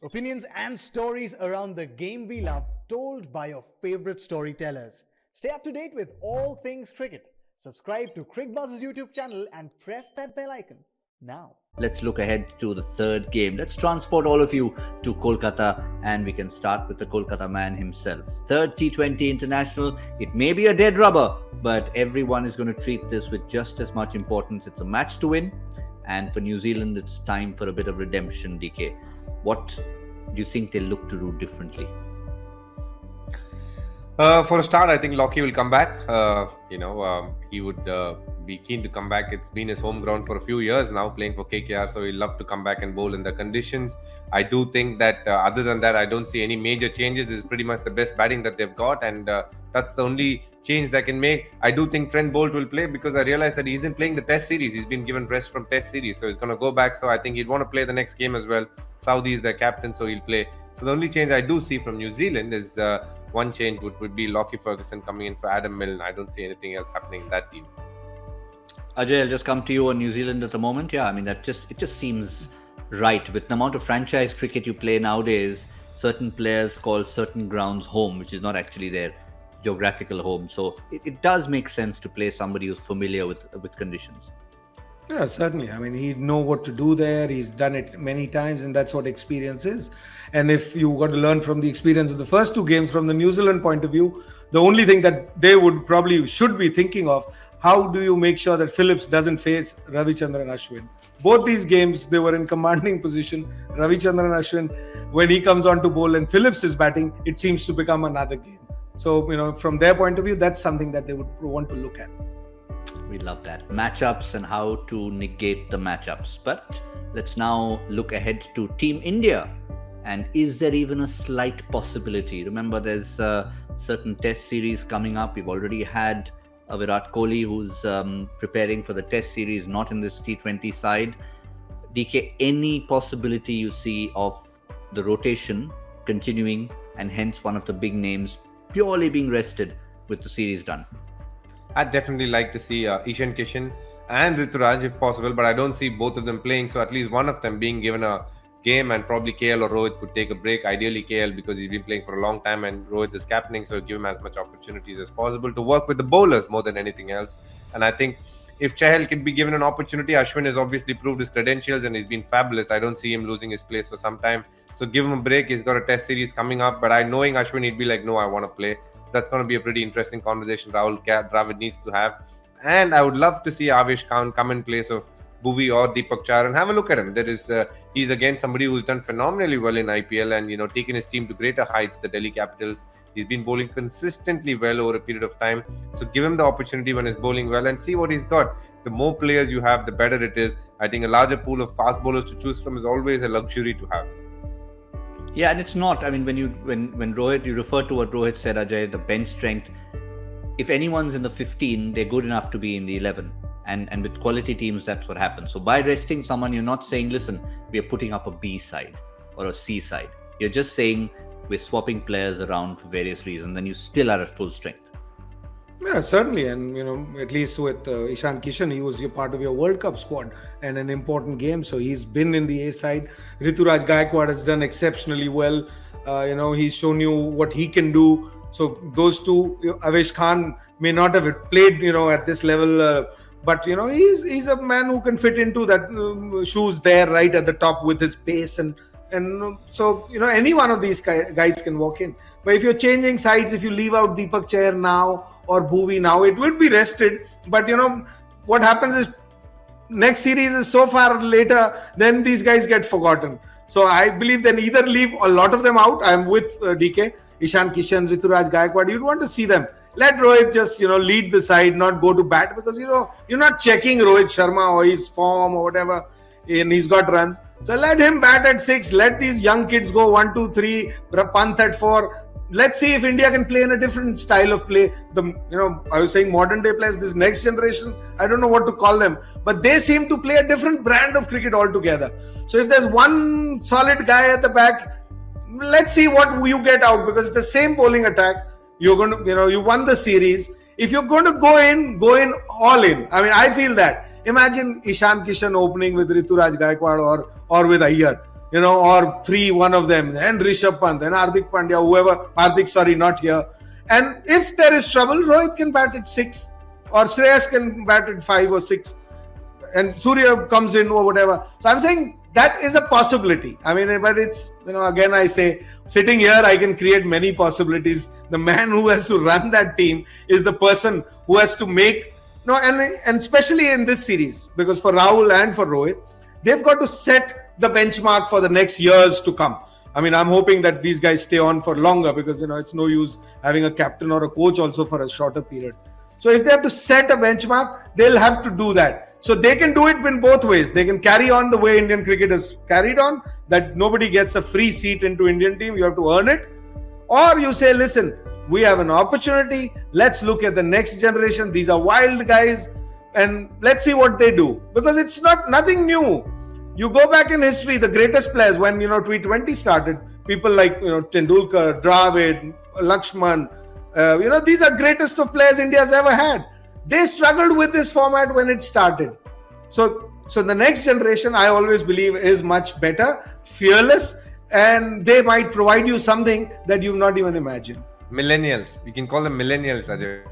Opinions and stories around the game we love, told by your favorite storytellers. Stay up to date with all things cricket. Subscribe to Crickbuzz's YouTube channel and press that bell icon now. Let's look ahead to the third game. Let's transport all of you to Kolkata, and we can start with the Kolkata man himself. Third T20 international. It may be a dead rubber, but everyone is going to treat this with just as much importance. It's a match to win, and for New Zealand, it's time for a bit of redemption, DK. What do you think they'll look to do differently? For a start, I think Lockie will come back. He would be keen to come back. It's been his home ground for a few years now, playing for KKR, so he'll love to come back and bowl in the conditions. I do think that other than that, I don't see any major changes. It's pretty much the best batting that they've got, and that's the only change they can make. I do think Trent Boult will play because I realize that he isn't playing the Test series. He's been given rest from Test series, so he's going to go back. So I think he'd want to play the next game as well. Saudi is their captain, so he'll play. So the only change I do see from New Zealand is one change would be Lockie Ferguson coming in for Adam Milne. I don't see anything else happening in that team. Ajay, I'll just come to you on New Zealand at the moment. Yeah, I mean, it just seems right. With the amount of franchise cricket you play nowadays, certain players call certain grounds home, which is not actually their geographical home. So it does make sense to play somebody who's familiar with conditions. Yeah, certainly. I mean, he'd know what to do there. He's done it many times, and that's what experience is. And if you got to learn from the experience of the first two games from the New Zealand point of view, the only thing that they should be thinking of, how do you make sure that Phillips doesn't face Ravichandran Ashwin? Both these games, they were in commanding position. Ravichandran Ashwin, when he comes on to bowl and Phillips is batting, it seems to become another game. So, from their point of view, that's something that they would want to look at. We love that. Matchups and how to negate the matchups. But let's now look ahead to Team India. And is there even a slight possibility? Remember, there's certain Test series coming up. We've already had Virat Kohli, who's preparing for the Test series, not in this T20 side. DK, any possibility you see of the rotation continuing and hence one of the big names purely being rested with the series done? I'd definitely like to see Ishan Kishan and Rituraj if possible, but I don't see both of them playing. So at least one of them being given a game, and probably KL or Rohit could take a break. Ideally KL, because he's been playing for a long time and Rohit is captaining, so give him as much opportunities as possible to work with the bowlers more than anything else. And I think if Chahal can be given an opportunity, Ashwin has obviously proved his credentials and he's been fabulous. I don't see him losing his place for some time. So give him a break. He's got a Test series coming up, but knowing Ashwin, he'd be like, no, I want to play. So that's going to be a pretty interesting conversation Rahul Dravid needs to have. And I would love to see Avesh Khan come in place of Bhuvi or Deepak Chahar and have a look at him. He's again somebody who's done phenomenally well in IPL and taken his team to greater heights, the Delhi Capitals. He's been bowling consistently well over a period of time. So give him the opportunity when he's bowling well and see what he's got. The more players you have, the better it is. I think a larger pool of fast bowlers to choose from is always a luxury to have. Yeah, and it's not. I mean, when Rohit, you refer to what Rohit said, Ajay, the bench strength. If anyone's in the 15, they're good enough to be in the 11. And with quality teams, that's what happens. So by resting someone, you're not saying, listen, we are putting up a B side or a C side. You're just saying we're swapping players around for various reasons, and you still are at full strength. Yeah, certainly. And, at least with Ishan Kishan, he was part of your World Cup squad and an important game. So he's been in the A side. Rituraj Gaikwad has done exceptionally well. He's shown you what he can do. So those two, Avesh Khan may not have played, at this level. But, he's a man who can fit into that shoes there right at the top with his pace. And so, any one of these guys can walk in. But if you're changing sides, if you leave out Deepak Chahar now or Bhuvi now, it would be rested. But, what happens is next series is so far later, then these guys get forgotten. So I believe then either leave a lot of them out. I'm with DK, Ishan Kishan, Rituraj Gaikwad. You'd want to see them. Let Rohit just, lead the side, not go to bat because, you're not checking Rohit Sharma or his form or whatever, and he's got runs. So let him bat at 6. Let these young kids go 1, 2, 3, Pant at 4. Let's see if India can play in a different style of play. I was saying modern day players, this next generation, I don't know what to call them, but they seem to play a different brand of cricket altogether. So if there's one solid guy at the back, let's see what you get out, because it's the same bowling attack. You're going to, you won the series. If you're going to go in all in. I mean, I feel that. Imagine Ishan Kishan opening with Rituraj Gaikwad or with Iyer. or 3, one of them, then Rishabh Pant, then Hardik Pandya, whoever, Hardik, sorry, not here. And if there is trouble, Rohit can bat at 6, or Shreyas can bat at 5 or 6, and Surya comes in or whatever. So I'm saying that is a possibility. I mean, but it's, again, I say, sitting here, I can create many possibilities. The man who has to run that team is the person who has to make, and especially in this series, because for Rahul and for Rohit, they've got to set the benchmark for the next years to come. I mean, I'm hoping that these guys stay on for longer, because, it's no use having a captain or a coach also for a shorter period. So if they have to set a benchmark, they'll have to do that. So they can do it in both ways. They can carry on the way Indian cricket has carried on, that nobody gets a free seat into Indian team. You have to earn it. Or you say, listen, we have an opportunity. Let's look at the next generation. These are wild guys, and let's see what they do. Because it's nothing new. You go back in history, the greatest players, when, T20 started, people like, Tendulkar, Dravid, Lakshman, these are greatest of players India has ever had. They struggled with this format when it started. So the next generation, I always believe, is much better, fearless, and they might provide you something that you've not even imagined. Millennials. We can call them millennials, Ajay.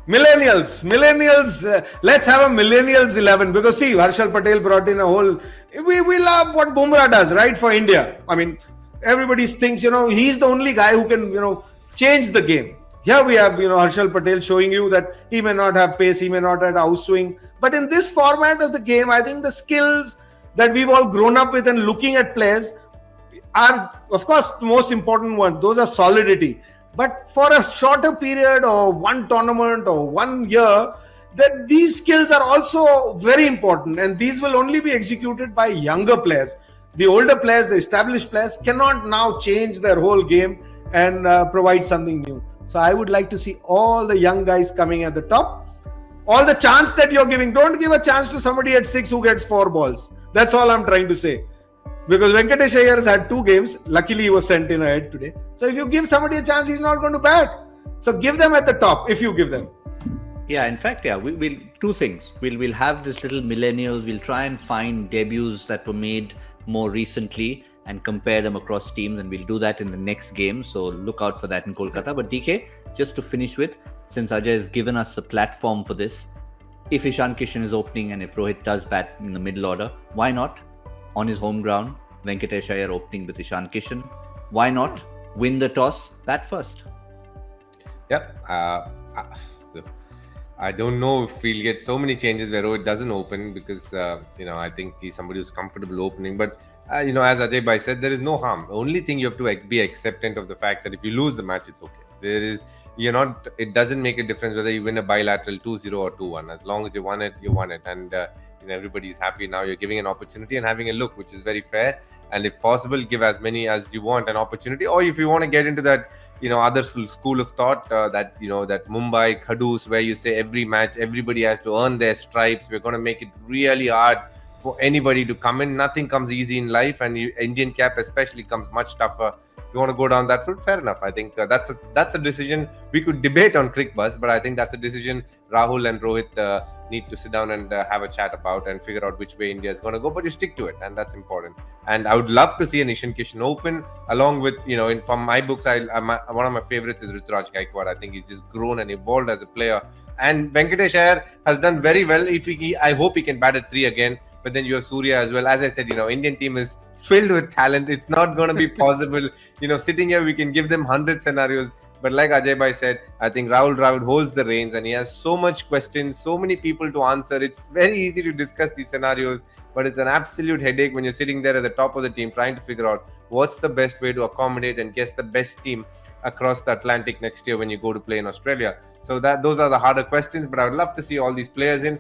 Millennials. Let's have a millennials 11, because see, Harshal Patel brought in a whole. We love what Bumrah does, right, for India. I mean, everybody thinks he's the only guy who can change the game. Here we have Harshal Patel showing you that he may not have pace, he may not have house swing, but in this format of the game, I think the skills that we've all grown up with and looking at players are, of course, the most important one. Those are solidity. But for a shorter period or one tournament or 1 year, that these skills are also very important, and these will only be executed by younger players. The older players, the established players, cannot now change their whole game and provide something new. So I would like to see all the young guys coming at the top. All the chance that you're giving, don't give a chance to somebody at 6 who gets 4 balls. That's all I'm trying to say. Because Venkatesh Iyer has had 2 games. Luckily, he was sent in ahead today. So if you give somebody a chance, he's not going to bat. So give them at the top, if you give them. Yeah, in fact, we'll 2 things. We'll have this little millennials. We'll try and find debuts that were made more recently and compare them across teams, and we'll do that in the next game. So look out for that in Kolkata. But DK, just to finish with, since Ajay has given us the platform for this, if Ishan Kishan is opening and if Rohit does bat in the middle order, why not, on his home ground, Venkatesh Iyer opening with Ishan Kishan? Why not win the toss, bat first? Yep. I don't know if we'll get so many changes where Rohit doesn't open, because I think he's somebody who's comfortable opening. But as Ajay Bhai said, there is no harm. The only thing you have to be acceptant of the fact that if you lose the match, it's okay. It doesn't make a difference whether you win a bilateral 2-0 or 2-1. As long as you won it, you won it. And everybody's happy now. You're giving an opportunity and having a look, which is very fair. And if possible, give as many as you want an opportunity. Or if you want to get into that, other school of thought, that Mumbai Khadus, where you say every match, everybody has to earn their stripes. We're going to make it really hard for anybody to come in. Nothing comes easy in life, and Indian cap especially comes much tougher. If you want to go down that route, fair enough. I think that's a decision we could debate on Crickbuzz, but I think that's a decision Rahul and Rohit need to sit down and have a chat about and figure out which way India is going to go. But you stick to it, and that's important. And I would love to see an Ishan Kishan open, along with from my books, one of my favorites is Ruturaj Gaikwad. I think he's just grown and evolved as a player. And Venkatesh Iyer has done very well. I hope he can bat at 3 again. But then you have Surya as well. As I said, Indian team is filled with talent. It's not going to be possible. Sitting here, we can give them 100 scenarios. But like Ajay Bhai said, I think Rahul Dravid holds the reins, and he has so much questions, so many people to answer. It's very easy to discuss these scenarios, but it's an absolute headache when you're sitting there at the top of the team trying to figure out what's the best way to accommodate and get the best team across the Atlantic next year when you go to play in Australia. So those are the harder questions, but I would love to see all these players in.